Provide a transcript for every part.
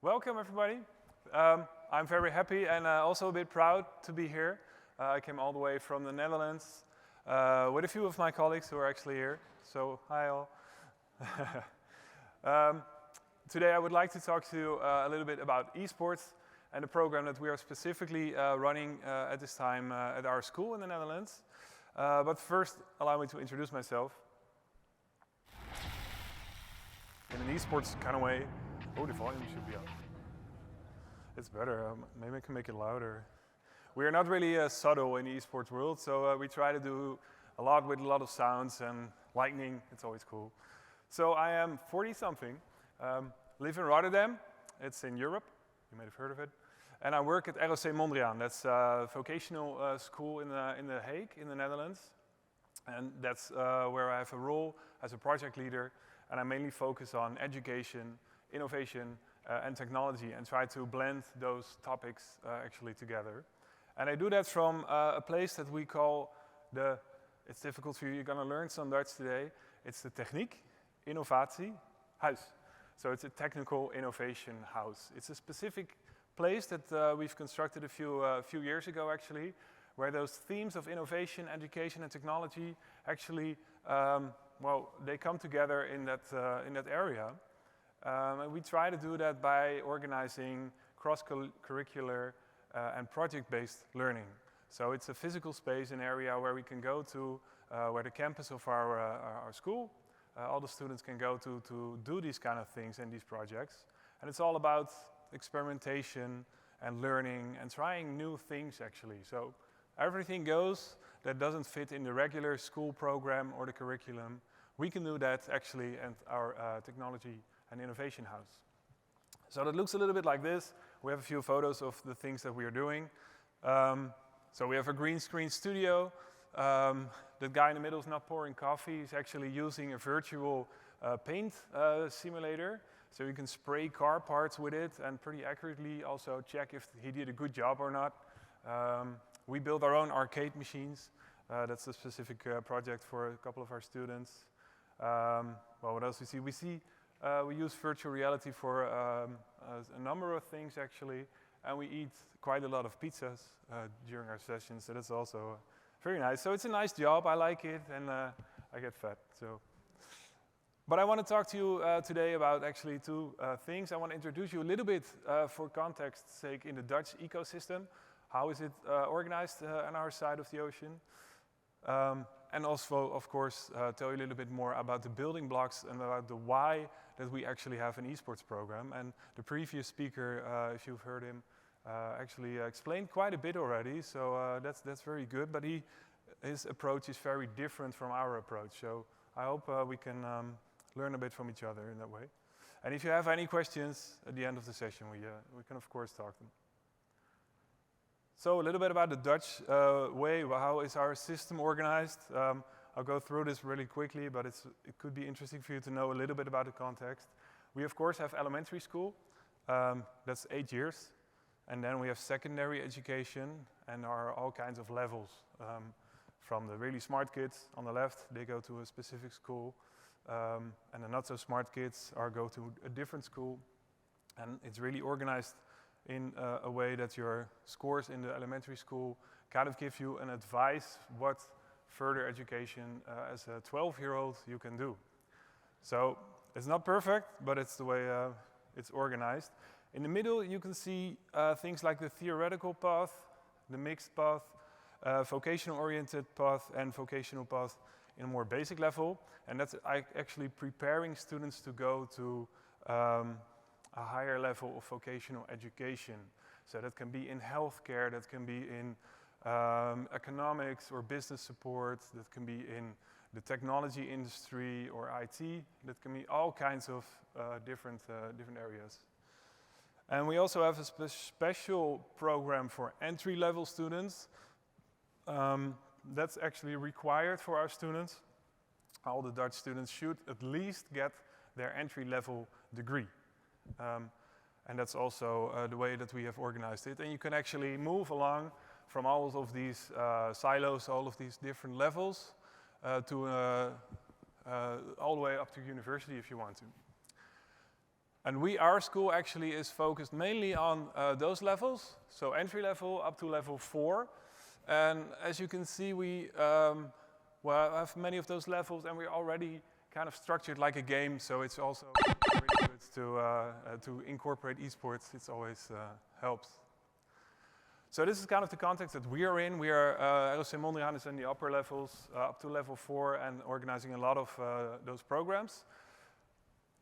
Welcome, everybody. I'm very happy and also a bit proud to be here. I came all the way from the Netherlands with a few of my colleagues who are actually here. So, hi all. Today I would like to talk to you a little bit about esports and the program that we are specifically running at this time at our school in the Netherlands. But first, allow me to introduce myself. In an esports kind of way. Oh, the volume should be up. It's better. Maybe I can make it louder. We are not really subtle in the esports world, so we try to do a lot with a lot of sounds and lightning. It's always cool. So I am 40-something, live in Rotterdam. It's in Europe. You may have heard of it. And I work at ROC Mondriaan. That's a vocational school in The Hague, in the Netherlands. And that's where I have a role as a project leader. And I mainly focus on education, innovation, and technology, and try to blend those topics actually together. And I do that from a place that we call it's difficult for you, you're going to learn some Dutch today. It's the Techniek, Innovatie, Huis. So it's a technical innovation house. It's a specific place that we've constructed a few years ago, actually, where those themes of innovation, education, and technology actually, they come together in that area. And we try to do that by organizing cross-curricular and project-based learning. So it's a physical space, an area where we can go to, where the campus of our school, all the students can go to do these kind of things and these projects. And it's all about experimentation and learning and trying new things, actually. So everything goes that doesn't fit in the regular school program or the curriculum. We can do that, actually, at our technology and innovation house. So that looks a little bit like this. We have a few photos of the things that we are doing. So we have a green screen studio. The guy in the middle is not pouring coffee. He's actually using a virtual paint simulator. So you can spray car parts with it and pretty accurately also check if he did a good job or not. We build our own arcade machines. That's a specific project for a couple of our students. What else we see? We use virtual reality for a number of things, actually, and we eat quite a lot of pizzas during our sessions, so that's also very nice. So it's a nice job, I like it, and I get fat. But I want to talk to you today about actually two things. I want to introduce you a little bit, for context's sake, in the Dutch ecosystem. How is it organized on our side of the ocean? And also, of course, tell you a little bit more about the building blocks and about the why that we actually have an esports program. And the previous speaker, if you've heard him, actually explained quite a bit already, so that's very good. But his approach is very different from our approach, so I hope we can learn a bit from each other in that way. And if you have any questions at the end of the session, we can, of course, talk them. So a little bit about the Dutch way. How is our system organized? I'll go through this really quickly, but it could be interesting for you to know a little bit about the context. We, of course, have elementary school. That's 8 years. And then we have secondary education, and there are all kinds of levels. From the really smart kids on the left, they go to a specific school. And the not-so-smart kids go to a different school. And it's really organized in a way that your scores in the elementary school kind of give you an advice what further education as a 12-year-old you can do. So it's not perfect, but it's the way it's organized. In the middle, you can see things like the theoretical path, the mixed path, vocational-oriented path, and vocational path in a more basic level. And that's actually preparing students to go to a higher level of vocational education. So that can be in healthcare, that can be in economics or business support, that can be in the technology industry or IT, that can be all kinds of different areas. And we also have a special program for entry-level students. That's actually required for our students. All the Dutch students should at least get their entry-level degree. And that's also the way that we have organized it. And you can actually move along from all of these silos, all of these different levels, to all the way up to university if you want to. And our school actually is focused mainly on those levels, so entry level up to level 4. And as you can see, we have many of those levels, and we're already kind of structured like a game, so it's also really good to incorporate esports. It always helps. So this is kind of the context that we are in. We are, ROC Mondriaan is in the upper levels, up to level 4, and organizing a lot of those programs.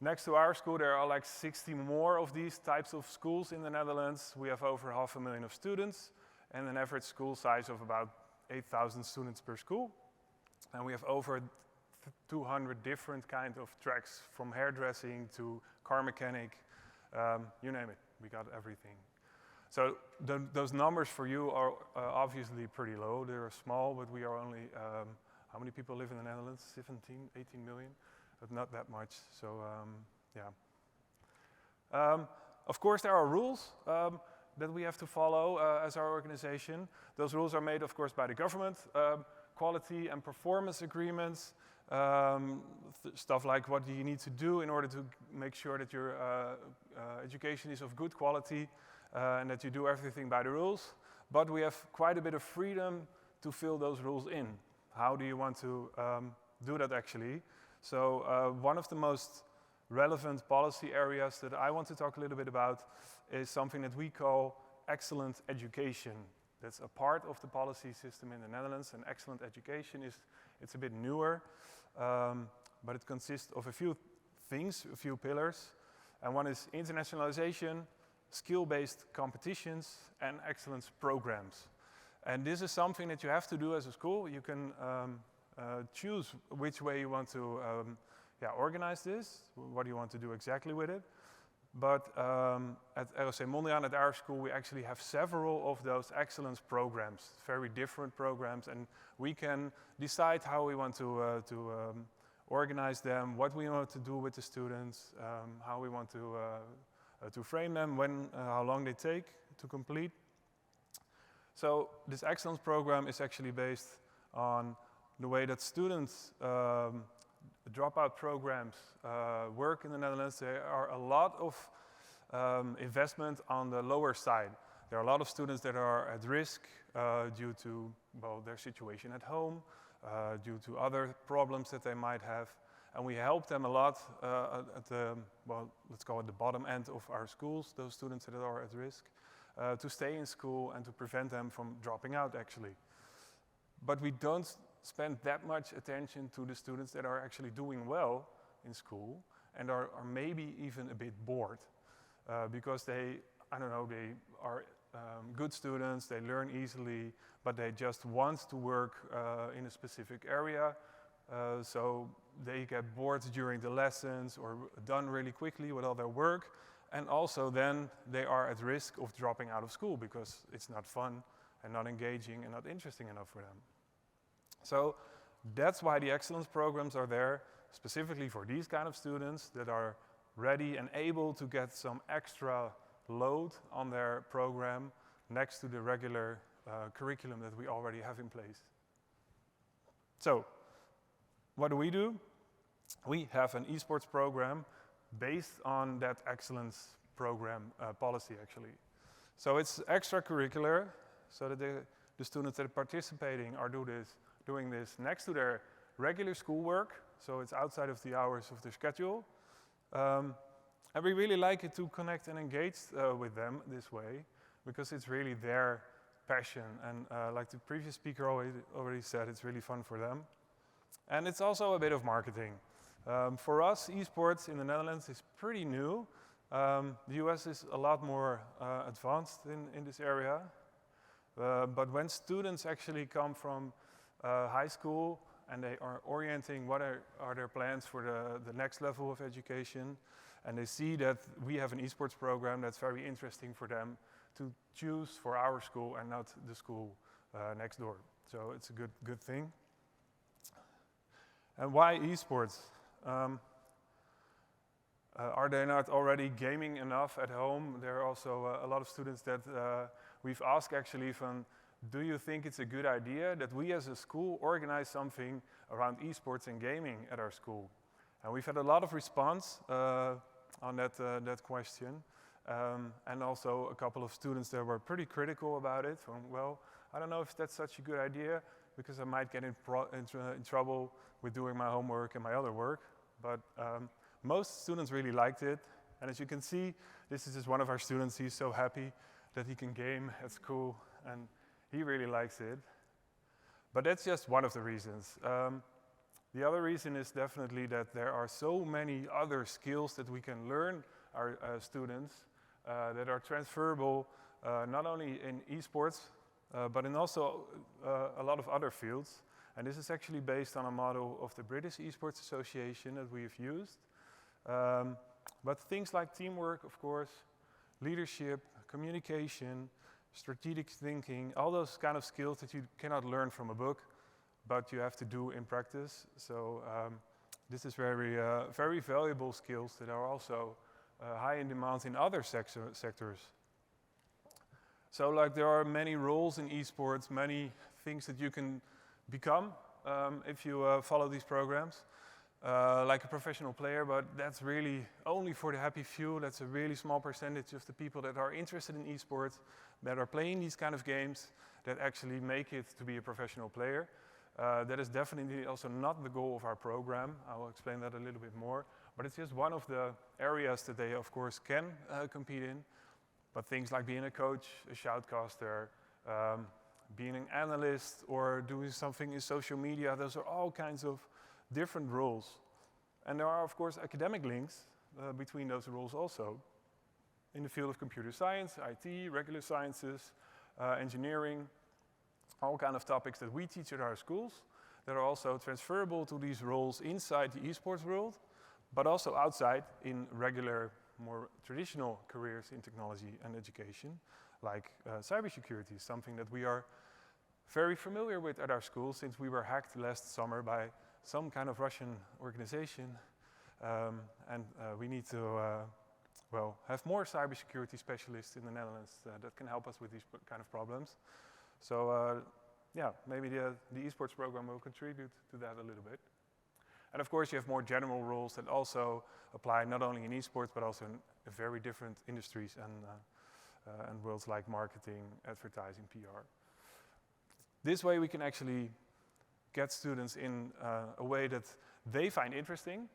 Next to our school, there are like 60 more of these types of schools in the Netherlands. We have over 500,000 of students, and an average school size of about 8,000 students per school. And we have over 200 different kind of tracks, from hairdressing to car mechanic, you name it, we got everything. So those numbers for you are obviously pretty low. They're small, but we are only, how many people live in the Netherlands? 17, 18 million, but not that much, so yeah. Of course, there are rules that we have to follow as our organization. Those rules are made, of course, by the government, quality and performance agreements, stuff like what do you need to do in order to make sure that your education is of good quality and that you do everything by the rules. But we have quite a bit of freedom to fill those rules in. How do you want to do that actually? So one of the most relevant policy areas that I want to talk a little bit about is something that we call excellent education. That's a part of the policy system in the Netherlands, and excellent education it's a bit newer, but it consists of a few things, a few pillars, and one is internationalization, skill-based competitions, and excellence programs. And this is something that you have to do as a school. You can choose which way you want to organize this, what do you want to do exactly with it. But at ROC Mondriaan, at our school, we actually have several of those excellence programs, very different programs, and we can decide how we want to organize them, what we want to do with the students, how we want to frame them, how long they take to complete. So this excellence program is actually based on the way that students dropout programs work in the Netherlands. There are a lot of investment on the lower side. There are a lot of students that are at risk due to their situation at home, due to other problems that they might have. And we help them a lot at the, let's call it the bottom end of our schools, those students that are at risk, to stay in school and to prevent them from dropping out actually. But we don't spend that much attention to the students that are actually doing well in school and are maybe even a bit bored because they are good students, they learn easily, but they just want to work in a specific area. So they get bored during the lessons or done really quickly with all their work. And also then they are at risk of dropping out of school because it's not fun and not engaging and not interesting enough for them. So that's why the excellence programs are there, specifically for these kind of students that are ready and able to get some extra load on their program next to the regular curriculum that we already have in place. So what do? We have an esports program based on that excellence program policy actually. So it's extracurricular, so that the students that are participating are doing this next to their regular schoolwork, so it's outside of the hours of their schedule. And we really like it to connect and engage with them this way, because it's really their passion, and like the previous speaker already said, it's really fun for them. And it's also a bit of marketing. For us, esports in the Netherlands is pretty new. The US is a lot more advanced in this area. But when students actually come from high school and they are orienting what are their plans for the next level of education, and they see that we have an esports program that's very interesting for them to choose for our school and not the school next door. So it's a good thing. And why esports? Are they not already gaming enough at home? There are also a lot of students that we've asked actually from, do you think it's a good idea that we as a school organize something around esports and gaming at our school? And we've had a lot of response. on that question. And also a couple of students that were pretty critical about it. Well, I don't know if that's such a good idea because I might get in trouble with doing my homework and my other work. But most students really liked it. And as you can see, this is just one of our students. He's so happy that he can game at school, and he really likes it. But that's just one of the reasons. The other reason is definitely that there are so many other skills that we can learn our students that are transferable not only in esports, but in also a lot of other fields. And this is actually based on a model of the British Esports Association that we've used. But things like teamwork, of course, leadership, communication, strategic thinking, all those kind of skills that you cannot learn from a book, but you have to do in practice. So this is very valuable skills that are also high in demand in other sectors. So like there are many roles in esports, many things that you can become if you follow these programs. Like a professional player, but that's really only for the happy few. That's a really small percentage of the people that are interested in esports, that are playing these kind of games, that actually make it to be a professional player. That is definitely also not the goal of our program. I will explain that a little bit more. But it's just one of the areas that they, of course, can compete in. But things like being a coach, a shoutcaster, being an analyst, or doing something in social media, those are all kinds of different roles. And there are, of course, academic links between those roles also. In the field of computer science, IT, regular sciences, engineering, all kind of topics that we teach at our schools that are also transferable to these roles inside the esports world, but also outside in regular, more traditional careers in technology and education, like cybersecurity, something that we are very familiar with at our school since we were hacked last summer by some kind of Russian organization, and we need to have more cybersecurity specialists in the Netherlands that can help us with these kind of problems. So yeah, maybe the esports program will contribute to that a little bit. And of course you have more general rules that also apply not only in esports but also in very different industries and worlds like marketing, advertising, PR. This way we can actually get students in a way that they find interesting.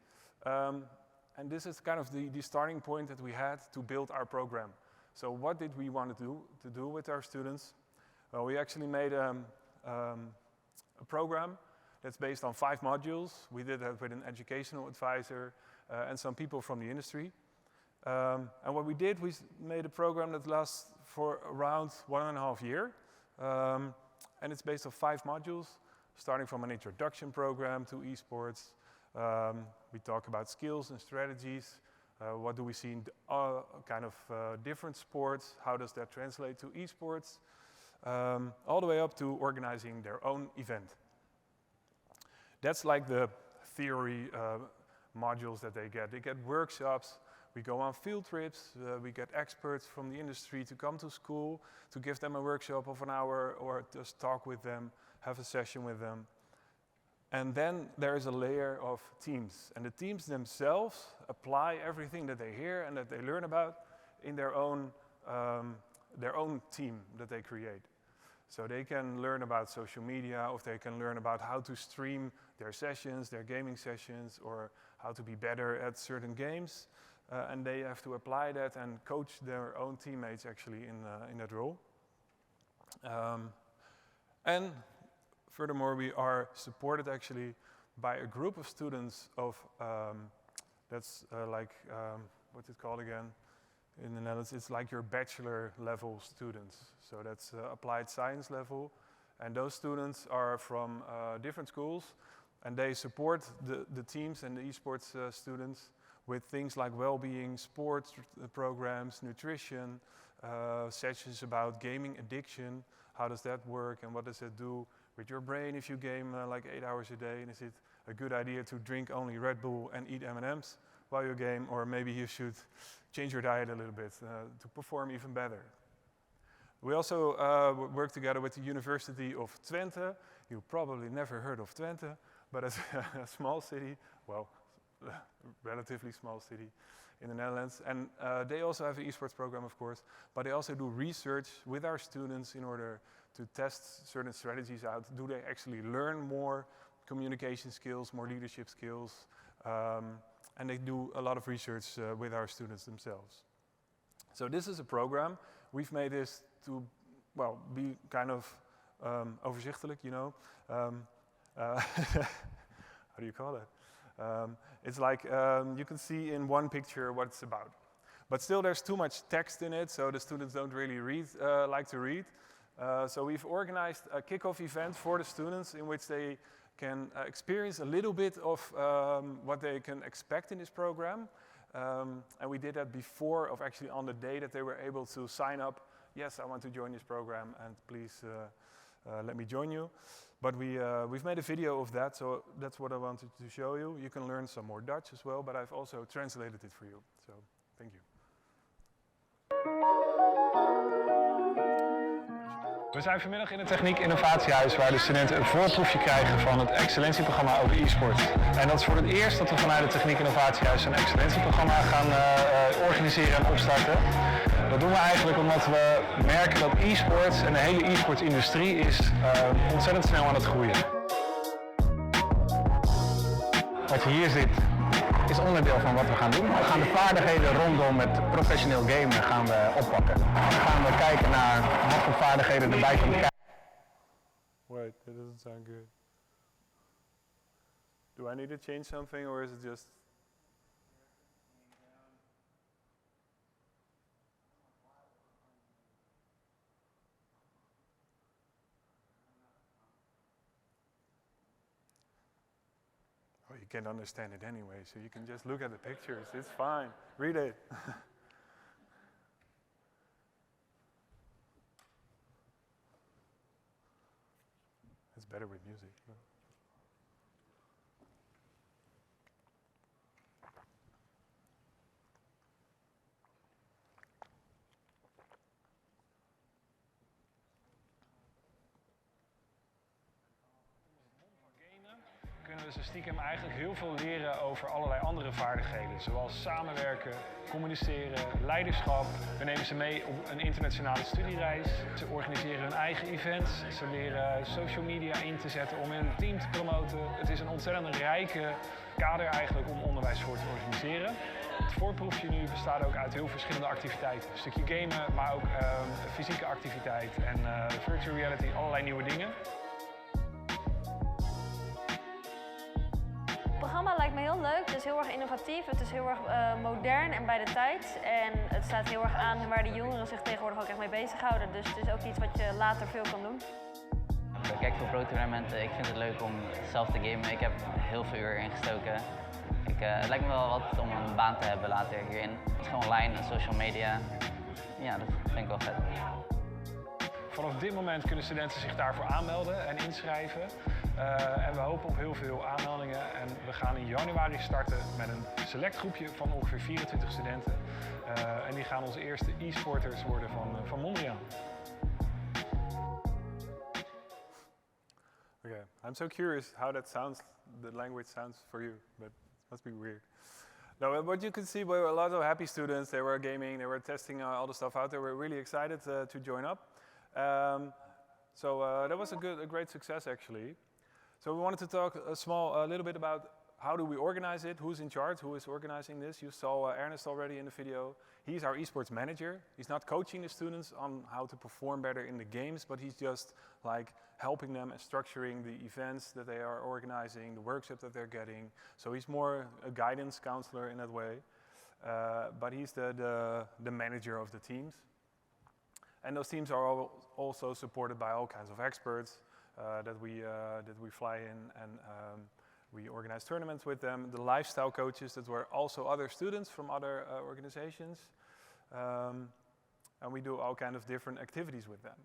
And this is kind of the starting point that we had to build our program. So what did we want to do with our students? Well, we actually made a program that's based on 5 modules. We did that with an educational advisor and some people from the industry. And what we did, we made a program that lasts for around 1.5 years. And it's based on 5 modules, starting from an introduction program to esports. We talk about skills and strategies. What do we see in kind of different sports? How does that translate to esports? All the way up to organizing their own event. That's like the theory modules that they get. They get workshops. We go on field trips. We get experts from the industry to come to school to give them a workshop of an hour or just talk with them, have a session with them. And then there is a layer of teams. And the teams themselves apply everything that they hear and that they learn about in their own team that they create. So they can learn about social media, or they can learn about how to stream their sessions, their gaming sessions, or how to be better at certain games. And they have to apply that and coach their own teammates actually in that role. And furthermore, we are supported actually by a group of students of, that's what's it called again? In the Netherlands, it's like your bachelor level students. So that's applied science level. And those students are from different schools, and they support the teams and the esports students with things like well-being, sports programs, nutrition, sessions about gaming addiction. How does that work and what does it do with your brain if you game like 8 hours a day? And is it a good idea to drink only Red Bull and eat M&Ms while you game? Or maybe you should change your diet a little bit to perform even better. We also work together with the University of Twente. You probably never heard of Twente, but it's a small city, well, relatively small city in the Netherlands. And they also have an esports program, of course, but they also do research with our students in order to test certain strategies out. Do they actually learn more communication skills, more leadership skills? And they do a lot of research with our students themselves. So this is a program. We've made this to, well, be kind of overzichtelijk, you know. How do you call it? It's like you can see in one picture what it's about. But still there's too much text in it, so the students don't really like to read. So we've organized a kickoff event for the students in which they can experience a little bit of what they can expect in this program. And we did that before of actually on the day that they were able to sign up. Yes, I want to join this program and please let me join you. But we've made a video of that, so that's what I wanted to show you. You can learn some more Dutch as well, but I've also translated it for you. So, thank you. We zijn vanmiddag in het Techniek Innovatiehuis waar de studenten een voorproefje krijgen van het excellentieprogramma over e-sport. En dat is voor het eerst dat we vanuit het Techniek Innovatiehuis een excellentieprogramma gaan organiseren en opstarten. Dat doen we eigenlijk omdat we merken dat e-sports en de hele e-sports industrie is ontzettend snel aan het groeien. Wat je hier ziet is onderdeel van wat we gaan doen. We gaan de vaardigheden rondom het professioneel gamen gaan we oppakken. Dan gaan we kijken naar wat voor vaardigheden erbij komen kijken. Wait, that doesn't sound good. Do I need to change something or is it just... Oh, you can't understand it anyway, so you can just look at the pictures. It's fine. Read it. It's better with music. No? Kunnen we ze stiekem eigenlijk heel veel leren over allerlei andere vaardigheden. Zoals samenwerken, communiceren, leiderschap. We nemen ze mee op een internationale studiereis. Ze organiseren hun eigen events. Ze leren social media in te zetten om hun team te promoten. Het is een ontzettend rijke kader eigenlijk om onderwijs voor te organiseren. Het voorproefje nu bestaat ook uit heel verschillende activiteiten. Een stukje gamen, maar ook fysieke activiteit en virtual reality, allerlei nieuwe dingen. Het programma lijkt me heel leuk, het is heel erg innovatief, het is heel erg modern en bij de tijd. En het staat heel erg aan waar de jongeren zich tegenwoordig ook echt mee bezighouden. Dus het is ook iets wat je later veel kan doen. Ik kijk veel pro-toernooien, ik vind het leuk om zelf te gamen. Ik heb heel veel uur ingestoken. Het lijkt me wel wat om een baan te hebben later hierin. Het is gewoon online en social media. Ja, dat vind ik wel vet. Vanaf dit moment kunnen studenten zich daarvoor aanmelden en inschrijven. En we hopen op heel veel aanmeldingen. En we gaan in januari starten met een select groepje van ongeveer 24 studenten. En die gaan onze eerste e-sporters worden van Mondriaan. Okay, I'm so curious how that sounds, the language sounds for you, but it must be weird. No, what you could see were a lot of happy students. They were gaming, they were testing all the stuff out. They were really excited to join up. So that was a great success actually. So we wanted to talk a little bit about how do we organize it, who's in charge, who is organizing this. You saw Ernest already in the video. He's our esports manager. He's not coaching the students on how to perform better in the games, but he's just like helping them and structuring the events that they are organizing, the workshops that they're getting. So he's more a guidance counselor in that way. But he's the manager of the teams. And those teams are also supported by all kinds of experts that we fly in, and we organize tournaments with them. The lifestyle coaches that were also other students from other organizations. And we do all kinds of different activities with them.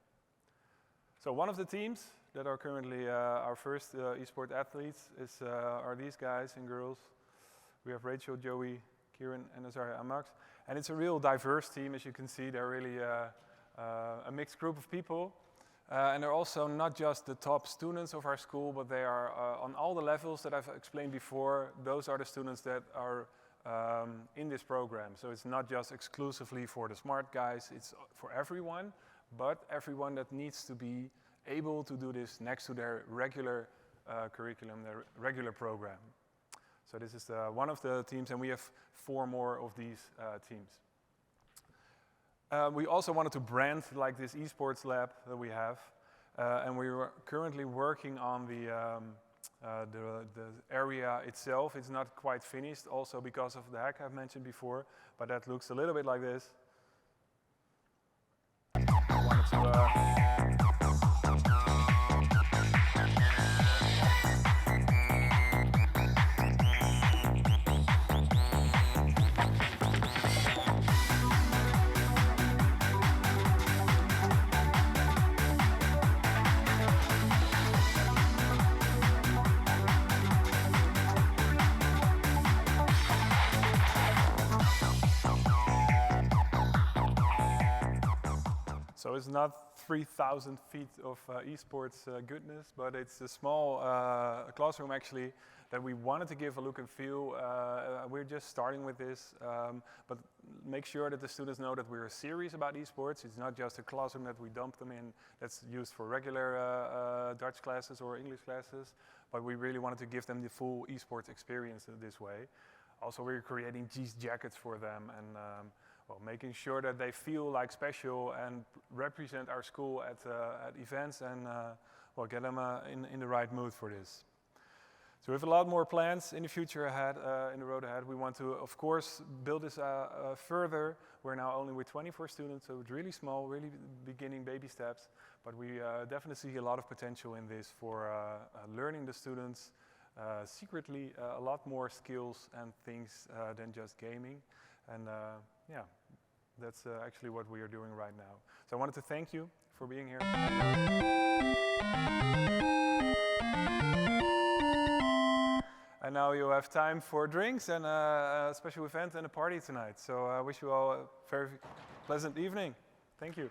So one of the teams that are currently our first eSport athletes are these guys and girls. We have Rachel, Joey, Kieran, and Azaria and Max. And it's a real diverse team, as you can see. They're really a mixed group of people. And they're also not just the top students of our school, but they are on all the levels that I've explained before. Those are the students that are in this program. So it's not just exclusively for the smart guys, it's for everyone, but everyone that needs to be able to do this next to their regular curriculum, their regular program. So this is one of the teams, and we have 4 more of these teams. We also wanted to brand like this esports lab that we have, and we are currently working on the area itself. It's not quite finished, also because of the hack I've mentioned before, but that looks a little bit like this. I wanted to, So it's not 3,000 feet of esports goodness, but it's a small classroom actually that we wanted to give a look and feel. We're just starting with this, but make sure that the students know that we're serious about esports. It's not just a classroom that we dump them in that's used for regular Dutch classes or English classes, but we really wanted to give them the full esports experience this way. Also, we're creating these jackets for them and well, making sure that they feel like special and represent our school at events and well, get them in the right mood for this. So we have a lot more plans in the future ahead, in the road ahead. We want to, of course, build this further. We're now only with 24 students, so it's really small, really beginning baby steps. But we definitely see a lot of potential in this for learning the students secretly a lot more skills and things than just gaming. And yeah, that's actually what we are doing right now. So I wanted to thank you for being here. And now you have time for drinks and a special event and a party tonight. So I wish you all a very pleasant evening. Thank you.